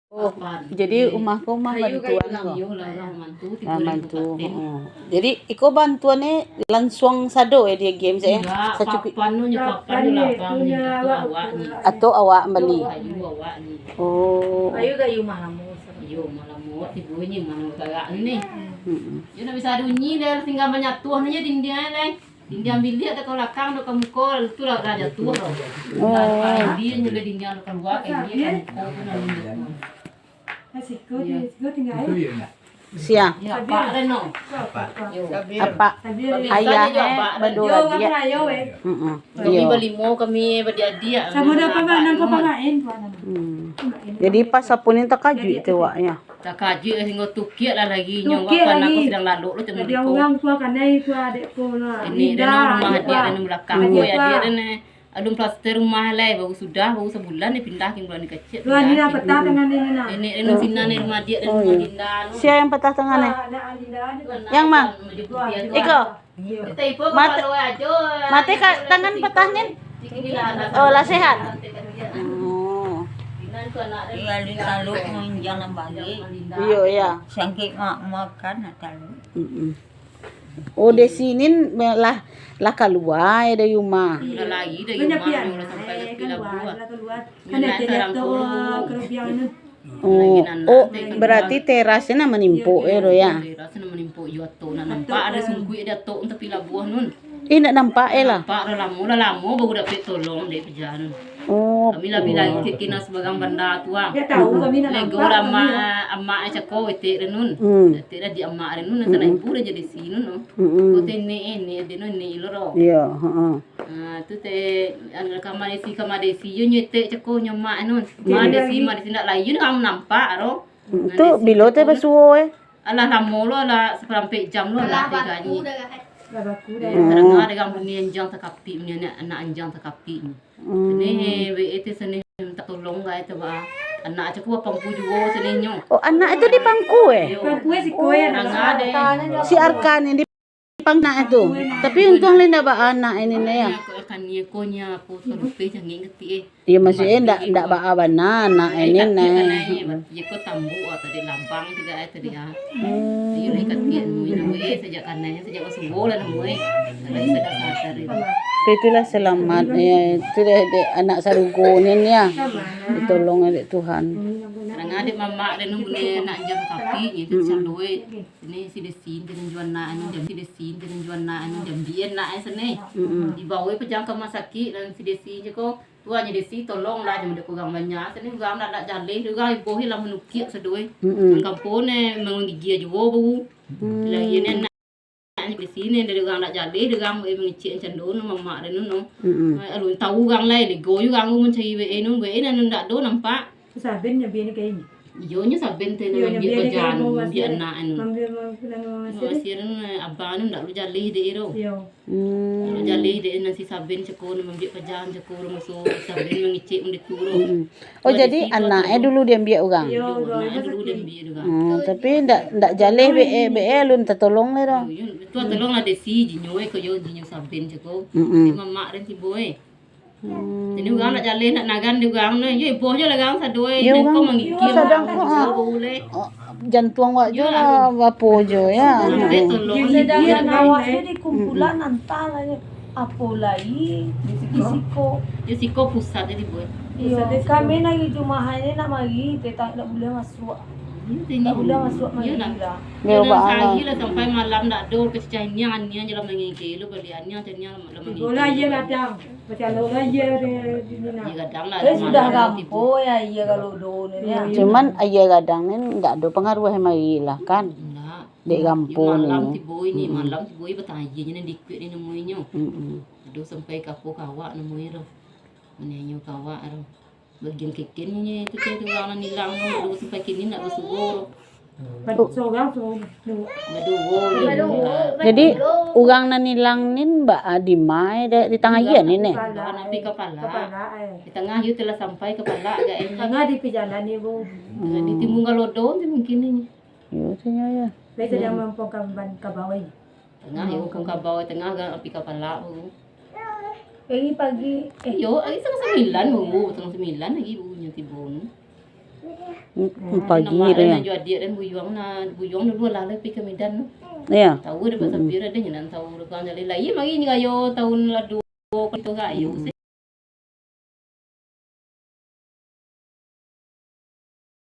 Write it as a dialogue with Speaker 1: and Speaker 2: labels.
Speaker 1: Oh, jadi rumahku mah bantuan kok. Bantu. Jadi iko bantuannya langsung sado ya dia game saya. Sacukup atau awak beli. Oh.
Speaker 2: Ayo gayu malamu.
Speaker 3: Yo malamu tibunyi mana gagak ni. Yo na bisa dunyi dah tinggal banyak tuah nya dindian lai. Dindian bilik ada kau lakang do kamu kol tu lah raja tuah. Oh. Dia nyele dindian keluar kayak dia kamu kol tu nak.
Speaker 2: Siko tinggal.
Speaker 1: Siang.
Speaker 3: Ya, Pak Reno.
Speaker 1: Apa? Ayahnya berdua dia.
Speaker 3: Kami berlimo kami beradik.
Speaker 2: Sama ada panganan kau pangain kau
Speaker 1: Jadi pas sapunin tak kaju itu waknya.
Speaker 3: Tak kaju sehingga tukiat lah lagi nyong kan aku sedang lalu lu cuma
Speaker 2: dia orang tua kanai tua adekku lah.
Speaker 3: Ini dan rumah dia dan belakang ko ya dia dan adung plaster rumah lai baru sudah baru sebulan ni pindah ke bulan kecil.
Speaker 2: Dua ni dah petah dengan ini nak.
Speaker 3: Ini sina ni rumah dia dan rumah Dinda.
Speaker 1: Siapa yang petah tengah ni? Yang mang? Iko. Mati kat tangan petah ni? Oh lah sehat. Oh.
Speaker 4: Lalu menjalan balik.
Speaker 1: Iya ya.
Speaker 4: Sangkit makan atalu.
Speaker 1: Oh di sini lah keluar dari rumah.
Speaker 3: Lagi dari rumah sampai ke
Speaker 2: keluar. Kan ada tu kerubian
Speaker 1: Oh, berarti terasnya menimpo ya.
Speaker 3: Terasnya menimpo yo to nampak ada sungkui dia to untuk pila buah nun.
Speaker 1: Nak nampak lah.
Speaker 3: Nampak lama baru dapat tolong dari pejalan.
Speaker 1: Oh.
Speaker 3: Kami lebih lagi kena sebagai benda tua.
Speaker 2: Dia tahu kami nak
Speaker 3: Lego lama amma cakap ete renun. Ete di amma renun sana ibu dah jadi sini no. Ko tene dia no ni iloro.
Speaker 1: Iya,
Speaker 3: tu te an kamari si yo nyete cakap nyama nun. Ma desi nak lain kamu nampak ro.
Speaker 1: Tu bilo te basuo
Speaker 3: Alah lama lo lah seperempat jam lo lah teganya.
Speaker 2: babaku dah.
Speaker 3: Kadang ada yang ni anjang takapi ni anak anjang takapi ni. Ni ete seni tak tolong gay tu ba. Anak cakap pangku juga seni nyo.
Speaker 1: Oh, anak itu di pangku
Speaker 2: Pangku si koe
Speaker 3: ada.
Speaker 1: Si Arkan ini di pangku itu. Tapi untung linda ba anak ini ya.
Speaker 3: Kan ni konya aku serupi jangan ngerti
Speaker 1: Iya masih ndak ba anak ini
Speaker 3: Ya ko tambu tadi lambang tiga tadi ya. Iyo ni katian mo sejak kananya sejak subuh lah namoi. Kalau sedang sadar itu.
Speaker 1: Itulah selamat ya. Itu deh anak sarugonin ya. Ditolong oleh Tuhan.
Speaker 3: Kadang ada mama dan nunggu nak jam kapi itu caloi. Ini si desin dengan jual na anu jam si desin dengan jual na anu jam dia na sene. Dibawa pejang ke rumah sakit dan si desin je ko tuanya desi tolong lah jam dia kurang banyak. Sene kurang nak jaleh juga ibu hilang menukik sedoi. Kampung ni menggigil juga bu. Lagi ni di sini dari orang nak jadi, dari orang mengicik cendon, mama dan nuno. Alun tahu orang lain, lego juga orang mencari enu nak do nampak.
Speaker 2: Saben nya biar kayak ini.
Speaker 3: Iyo nya saben tu nak dia berjalan, dia anak anu. Masiran abang anu nak lu jalih de ero. Lu jalih de nasi saben cekor membiak berjalan cekor masuk saben mengicik mendik turu.
Speaker 1: Oh jadi anaknya dulu dia biak orang.
Speaker 3: Iyo, anaknya dulu dia biak juga.
Speaker 1: Tapi ndak jalih be alun tertolong le ro.
Speaker 3: Tu tolong lah desi jinyo ko yo jinyo saben cekor. Mama ren tiboe. Jadi orang nak jalan nak nagan di orang ni, ye boh je lah orang sadoi, kau mengikir
Speaker 1: sedang
Speaker 3: boleh.
Speaker 1: Jantung wak jo lah wapo jo ya.
Speaker 4: Sedang awaknya di kumpulan antara apa lagi di siko.
Speaker 3: Di siko pusat jadi boy.
Speaker 4: Iya, kami lagi jumahannya nak mari, kita tak boleh masuk. Tak boleh masuk mari lah.
Speaker 3: Ya pagi lah sampai malam nak dor ke cahnya annya je lah mengikir lu beliannya cahnya lah mengikir.
Speaker 2: Bola je kadang, macam bola je di mana.
Speaker 3: Ya kadang lah.
Speaker 4: Sudah gampo ya iya kalau don ya.
Speaker 1: Cuman ayah kadang ni ndak ada pengaruh mari lah kan. Dek kampung ni.
Speaker 3: Malam ti boy ni, malam ti boy bertanya ni dikit ni nemuinyo. Aduh sampai kapo kawak nemuin ro. Menenyo kawak ro. Bagian kekennya itu tu orang nilang dulu sampai kini nak bersugur.
Speaker 1: Jadi orang nanilang ni mbak Adimai di tengah iya ni ne.
Speaker 3: Nanti kepala. Di tengah you telah sampai kepala agak ini.
Speaker 2: Tengah di perjalanan ni bu.
Speaker 3: Di timbung galodon tu mungkin ni.
Speaker 1: Yo tanya ya.
Speaker 2: Biasa dia mempunyai ban kabawai.
Speaker 3: Tengah you kong kabawai tengah agak api kepala bu.
Speaker 4: Pagi.
Speaker 3: Yo, ay, setengah 9 bu, setengah 9 lagi bu nyati bon.
Speaker 1: Pagi
Speaker 3: Nama
Speaker 1: rin.
Speaker 3: na jual dia dan buyuang na dulu lah lebih ke Medan.
Speaker 1: Yeah.
Speaker 3: Tahu dia pasal pira dia nyan tahu kan jadi lah. Iya magi ni kayo tahun la 2 itu kayo.